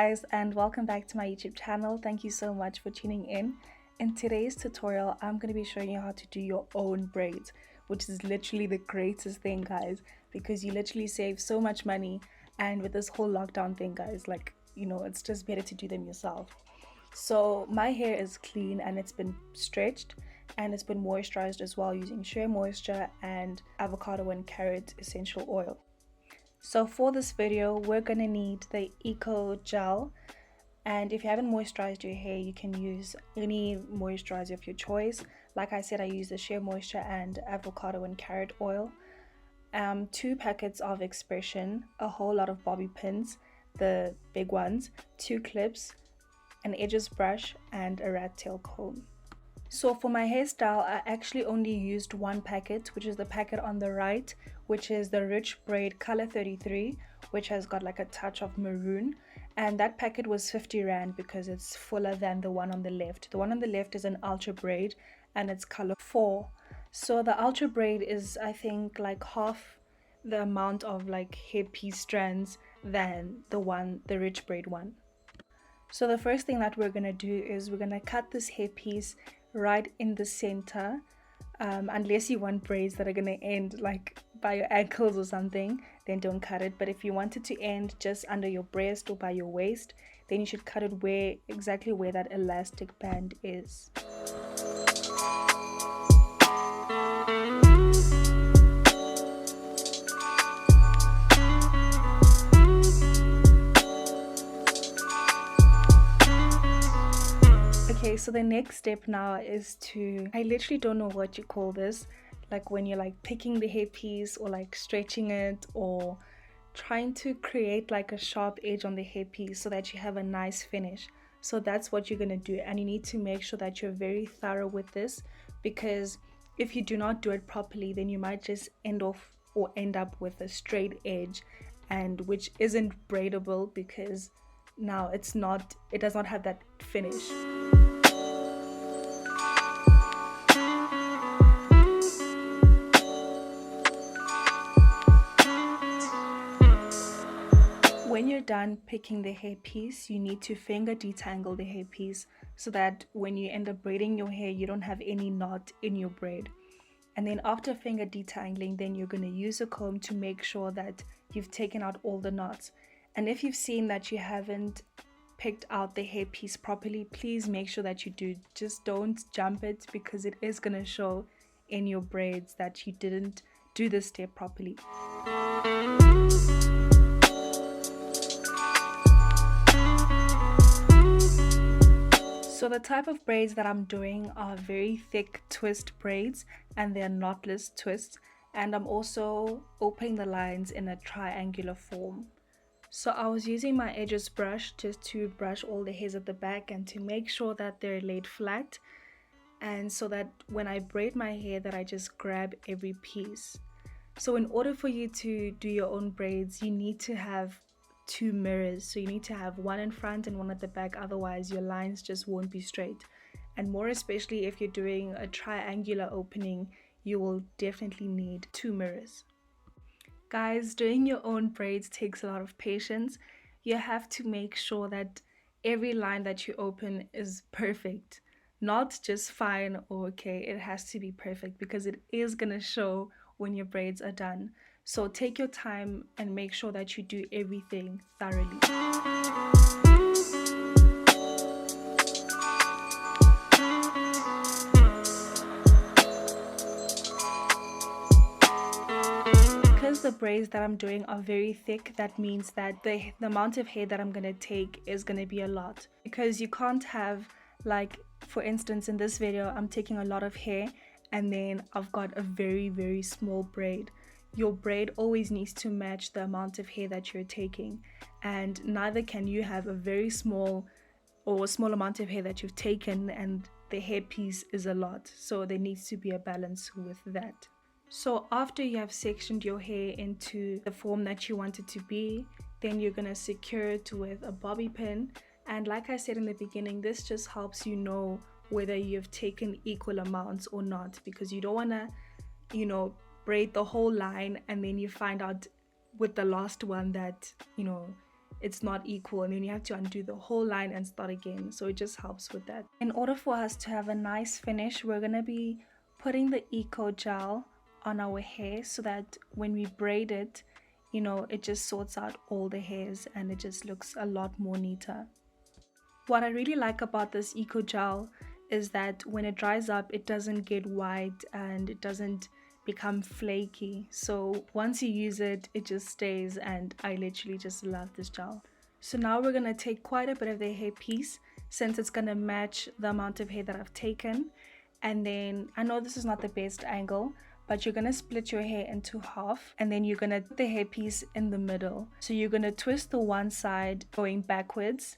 guys, and welcome back to my YouTube channel. Thank you so much for tuning in. In today's tutorial, I'm going to be showing you how to do your own braids, which is literally the greatest thing, guys, because you literally save so much money. And with this whole lockdown thing, guys, it's just better to do them yourself. So my hair is clean and it's been stretched and it's been moisturized as well using Shea Moisture and avocado and carrot essential oil. So for this video, we're gonna need the Eco Gel, and if you haven't moisturized your hair, you can use any moisturizer of your choice. Like I said, I use the Shea Moisture and avocado and carrot oil. 2 packets of Expression, a whole lot of bobby pins, the big ones, 2 clips, an edges brush, and a rat tail comb. So for my hairstyle, I actually only used 1 packet, which is the packet on the right, which is the Rich Braid Color 33, which has got like a touch of maroon. And that packet was 50 Rand because it's fuller than the one on the left. The one on the left is an Ultra Braid and it's color 4. So the Ultra Braid is, I think, like half the amount of like hairpiece strands than the Rich Braid one. So the first thing that we're gonna do is we're gonna cut this hairpiece right in the center, unless you want braids that are gonna end like by your ankles or something, then don't cut it. But if you want it to end just under your breast or by your waist, then you should cut it exactly where that elastic band is. Okay, so the next step now is I literally don't know what you call this, like when you're like picking the hairpiece or like stretching it or trying to create like a sharp edge on the hairpiece so that you have a nice finish. So that's what you're gonna do, and you need to make sure that you're very thorough with this, because if you do not do it properly, then you might just end up with a straight edge, and which isn't braidable because now it does not have that finish. When you're done picking the hairpiece, you need to finger detangle the hairpiece so that when you end up braiding your hair, you don't have any knot in your braid. And then after finger detangling, then you're going to use a comb to make sure that you've taken out all the knots. And if you've seen that you haven't picked out the hairpiece properly, please make sure that you do. Just don't jump it, because it is going to show in your braids that you didn't do this step properly. So the type of braids that I'm doing are very thick twist braids, and they're knotless twists, and I'm also opening the lines in a triangular form. So I was using my edges brush just to brush all the hairs at the back and to make sure that they're laid flat, and so that when I braid my hair that I just grab every piece. So in order for you to do your own braids, you need to have 2 mirrors. So you need to have one in front and one at the back, otherwise your lines just won't be straight. And more especially if you're doing a triangular opening, you will definitely need 2 mirrors. Guys, doing your own braids takes a lot of patience. You have to make sure that every line that you open is perfect, not just fine or okay. It has to be perfect because it is gonna show when your braids are done. So take your time and make sure that you do everything thoroughly. Because the braids that I'm doing are very thick, that means that the amount of hair that I'm going to take is going to be a lot. Because you can't have, like, for instance, in this video, I'm taking a lot of hair and then I've got a very, very small braid. Your braid always needs to match the amount of hair that you're taking, and neither can you have a very small or a small amount of hair that you've taken and the hairpiece is a lot. So there needs to be a balance with that. So after you have sectioned your hair into the form that you want it to be, then you're gonna secure it with a bobby pin. And like I said in the beginning, this just helps you know whether you've taken equal amounts or not, because you don't wanna, braid the whole line and then you find out with the last one that it's not equal, and then you have to undo the whole line and start again. So it just helps with that. In order for us to have a nice finish, we're gonna be putting the eco gel on our hair so that when we braid it, you know, it just sorts out all the hairs and it just looks a lot more neater. What I really like about this eco gel is that when it dries up, it doesn't get white and it doesn't become flaky. So once you use it, it just stays, and I literally just love this gel. So now we're gonna take quite a bit of the hair piece, since it's gonna match the amount of hair that I've taken. And then I know this is not the best angle, but you're gonna split your hair into half, and then you're gonna put the hair piece in the middle. So you're gonna twist the one side going backwards,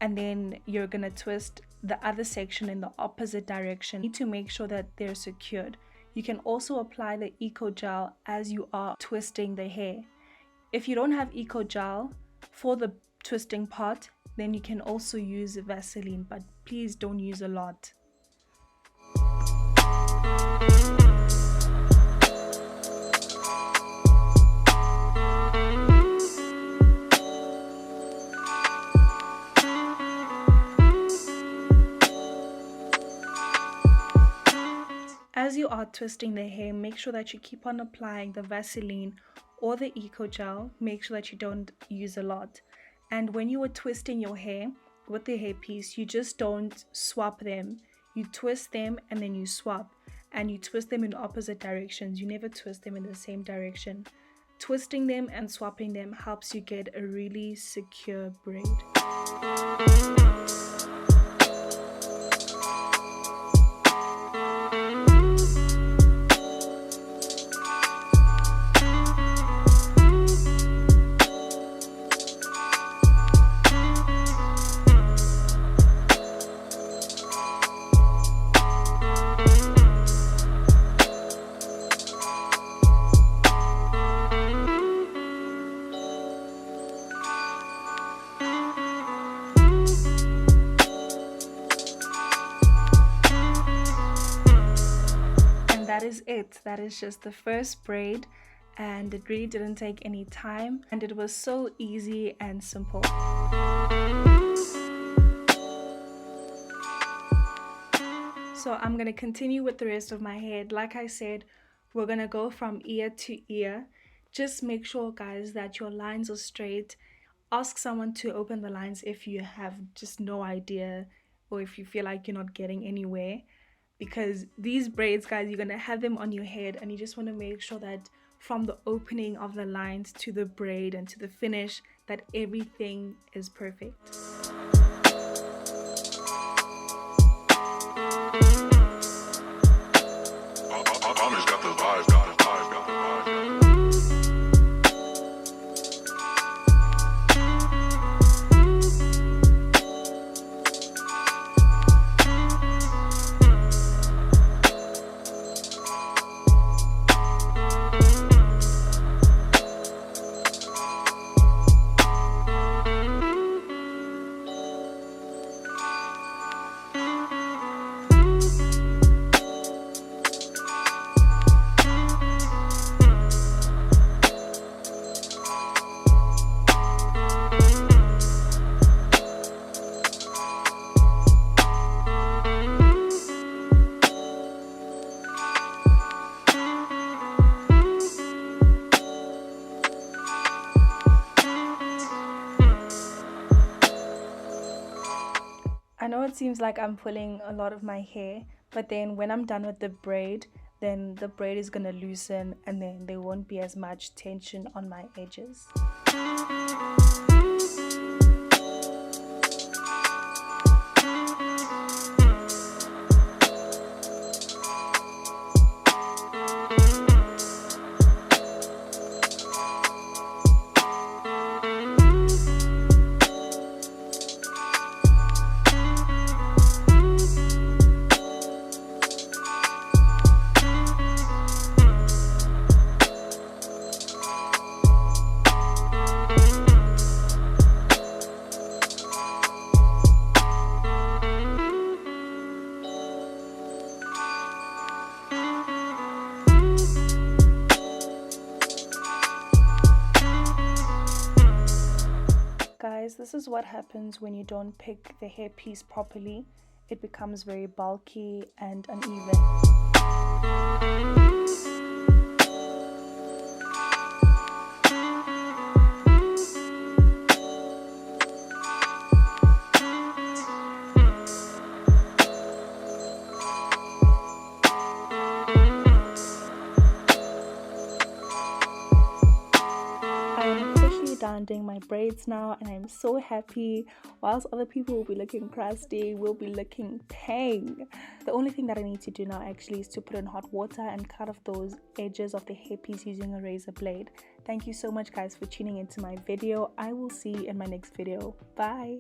and then you're gonna twist the other section in the opposite direction. You need to make sure that they're secured. You can also apply the eco gel as you are twisting the hair. If you don't have eco gel for the twisting part, then you can also use Vaseline, but please don't use a lot. As you are twisting the hair, make sure that you keep on applying the Vaseline or the eco gel. Make sure that you don't use a lot. And when you are twisting your hair with the hairpiece, you just don't swap them. You twist them and then you swap, and you twist them in opposite directions. You never twist them in the same direction. Twisting them and swapping them helps you get a really secure braid. That is it. That is just the first braid, and it really didn't take any time, and it was so easy and simple. So I'm going to continue with the rest of my hair. Like I said, we're going to go from ear to ear. Just make sure, guys, that your lines are straight. Ask someone to open the lines if you have just no idea, or if you feel like you're not getting anywhere. Because these braids, guys, you're going to have them on your head, and you just want to make sure that from the opening of the lines to the braid and to the finish, that everything is perfect. Homage got the vibes, I know it seems like I'm pulling a lot of my hair, but then when I'm done with the braid, then the braid is gonna loosen, and then there won't be as much tension on my edges. this is what happens when you don't pick the hairpiece properly. It becomes very bulky and uneven. Done doing my braids now, and I'm so happy. Whilst other people will be looking crusty, we'll be looking pang. The only thing that I need to do now actually is to put in hot water and cut off those edges of the hairpiece using a razor blade. Thank you so much guys for tuning into my video. I will see you in my next video. Bye.